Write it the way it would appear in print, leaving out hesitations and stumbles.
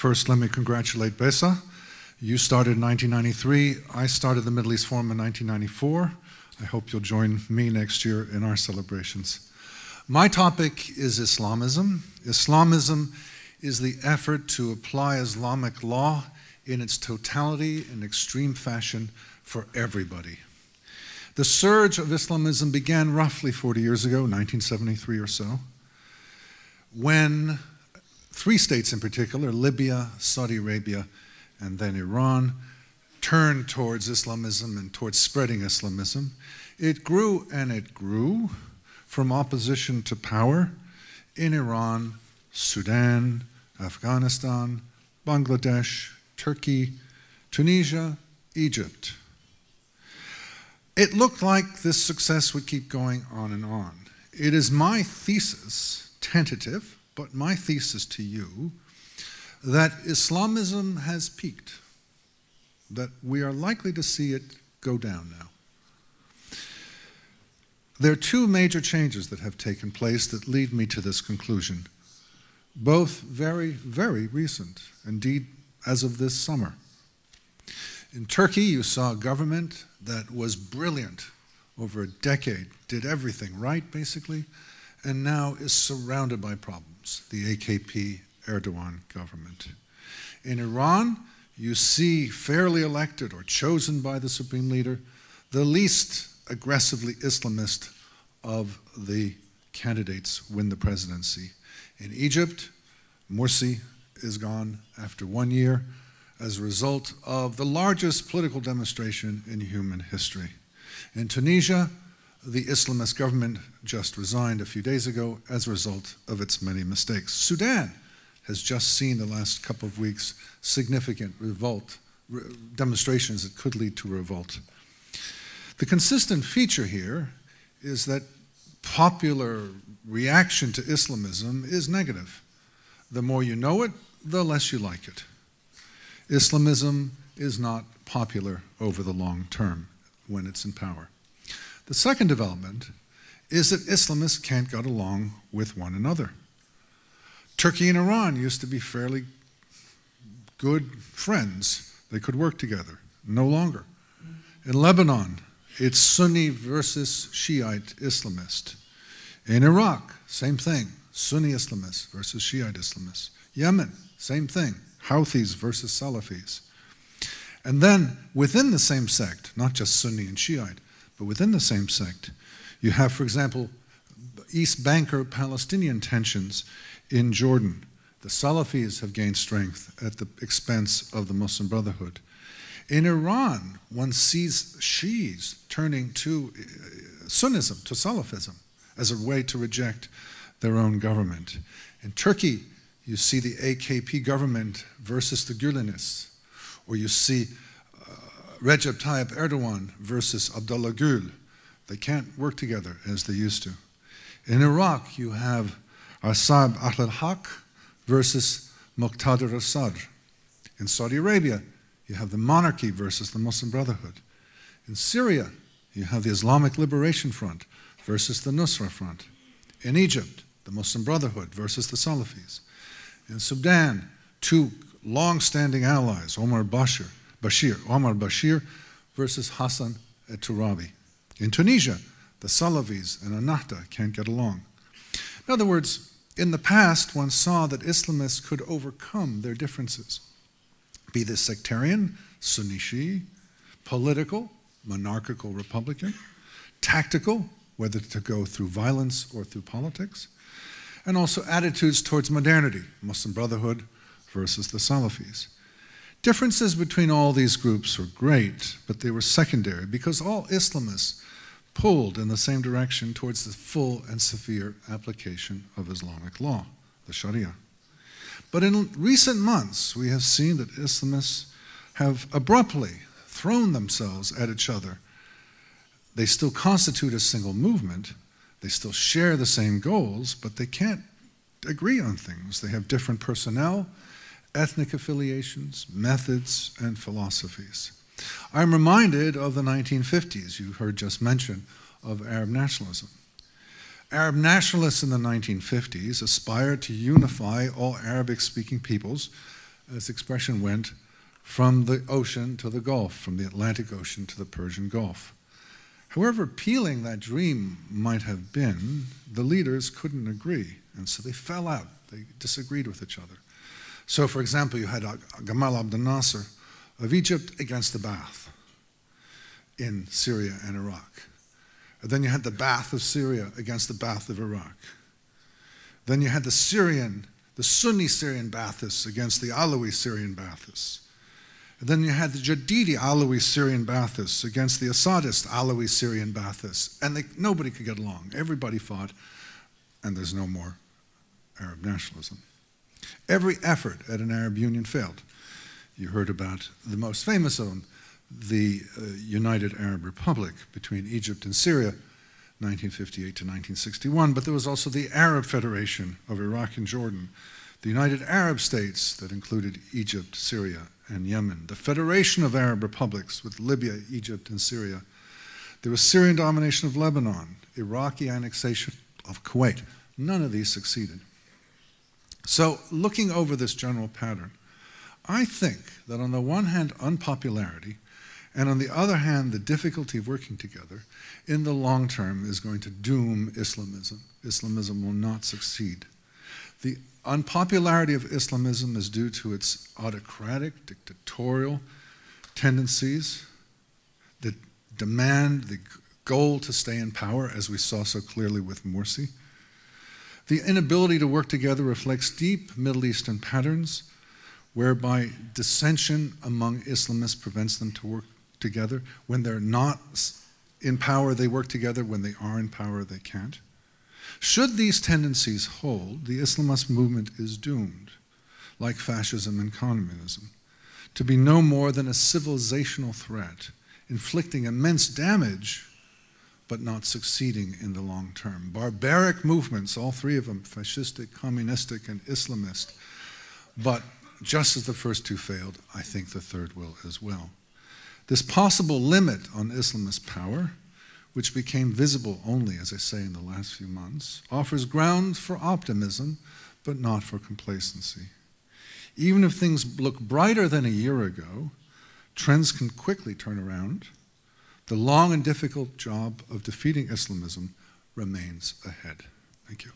First, let me congratulate BESA. You started in 1993. I started the Middle East Forum in 1994. I hope you'll join me next year in our celebrations. My topic is Islamism. Islamism is the effort to apply Islamic law in its totality in extreme fashion for everybody. The surge of Islamism began roughly 40 years ago, 1973 or so, when three states in particular, Libya, Saudi Arabia, and then Iran, turned towards Islamism and towards spreading Islamism. It grew and it grew from opposition to power in Iran, Sudan, Afghanistan, Bangladesh, Turkey, Tunisia, Egypt. It looked like this success would keep going on and on. It is my thesis, tentative, but my thesis to you, that Islamism has peaked, that we are likely to see it go down now. There are two major changes that have taken place that lead me to this conclusion, both very, very recent, indeed as of this summer. In Turkey, you saw a government that was brilliant over a decade, did everything right, basically, and now is surrounded by problems, the AKP Erdogan government. In Iran, you see fairly elected or chosen by the supreme leader, the least aggressively Islamist of the candidates win the presidency. In Egypt, Morsi is gone after 1 year as a result of the largest political demonstration in human history. In Tunisia, the Islamist government just resigned a few days ago as a result of its many mistakes. Sudan has just seen the last couple of weeks significant demonstrations that could lead to revolt. The consistent feature here is that popular reaction to Islamism is negative. The more you know it, the less you like it. Islamism is not popular over the long term when it's in power. The second development is that Islamists can't get along with one another. Turkey and Iran used to be fairly good friends. They could work together. No longer. In Lebanon, it's Sunni versus Shiite Islamist. In Iraq, same thing. Sunni Islamists versus Shiite Islamists. Yemen, same thing. Houthis versus Salafis. And then within the same sect, not just Sunni and Shiite, but within the same sect, you have, for example, East Banker Palestinian tensions in Jordan. The Salafis have gained strength at the expense of the Muslim Brotherhood. In Iran, one sees Shiis turning to Sunnism, to Salafism, as a way to reject their own government. In Turkey, you see the AKP government versus the Gülenists, or you see Recep Tayyip Erdogan versus Abdullah Gül. They can't work together as they used to. In Iraq, you have Asab al-Haq versus Muqtada al-Sadr. In Saudi Arabia, you have the monarchy versus the Muslim Brotherhood. In Syria, you have the Islamic Liberation Front versus the Nusra Front. In Egypt, the Muslim Brotherhood versus the Salafis. In Sudan, two long-standing allies, Omar Bashir versus Hassan al-Turabi. In Tunisia, the Salafis and Ennahda can't get along. In other words, in the past, one saw that Islamists could overcome their differences, be they sectarian, Sunni Shia, political, monarchical Republican, tactical, whether to go through violence or through politics, and also attitudes towards modernity, Muslim Brotherhood versus the Salafis. Differences between all these groups were great, but they were secondary because all Islamists pulled in the same direction towards the full and severe application of Islamic law, the Sharia. But in recent months, we have seen that Islamists have abruptly thrown themselves at each other. They still constitute a single movement. They still share the same goals, but they can't agree on things. They have different personnel, ethnic affiliations, methods, and philosophies. I'm reminded of the 1950s. You heard just mention of Arab nationalism. Arab nationalists in the 1950s aspired to unify all Arabic-speaking peoples as the expression went, from the ocean to the Gulf, from the Atlantic Ocean to the Persian Gulf. However appealing that dream might have been, the leaders couldn't agree, and so they fell out. They disagreed with each other. So, for example, you had Gamal Abdel Nasser of Egypt against the Ba'ath in Syria and Iraq. And then you had the Ba'ath of Syria against the Ba'ath of Iraq. Then you had the Sunni Syrian Ba'athists against the Alawi Syrian Ba'athists. And then you had the Jadidi Alawi Syrian Ba'athists against the Assadist Alawi Syrian Ba'athists. And nobody could get along. Everybody fought, and there's no more Arab nationalism. Every effort at an Arab union failed. You heard about the most famous of them, the United Arab Republic between Egypt and Syria, 1958 to 1961, but there was also the Arab Federation of Iraq and Jordan, the United Arab States that included Egypt, Syria, and Yemen, the Federation of Arab Republics with Libya, Egypt, and Syria. There was Syrian domination of Lebanon, Iraqi annexation of Kuwait. None of these succeeded. So, looking over this general pattern, I think that on the one hand, unpopularity, and on the other hand, the difficulty of working together, in the long term is going to doom Islamism. Islamism will not succeed. The unpopularity of Islamism is due to its autocratic, dictatorial tendencies that demand the goal to stay in power, as we saw so clearly with Morsi. The inability to work together reflects deep Middle Eastern patterns, whereby dissension among Islamists prevents them to work together. When they're not in power, they work together. When they are in power, they can't. Should these tendencies hold, the Islamist movement is doomed, like fascism and communism, to be no more than a civilizational threat, inflicting immense damage, but not succeeding in the long term. Barbaric movements, all three of them, fascistic, communistic, and Islamist, but just as the first two failed, I think the third will as well. This possible limit on Islamist power, which became visible only, as I say, in the last few months, offers grounds for optimism, but not for complacency. Even if things look brighter than a year ago, trends can quickly turn around. The long and difficult job of defeating Islamism remains ahead. Thank you.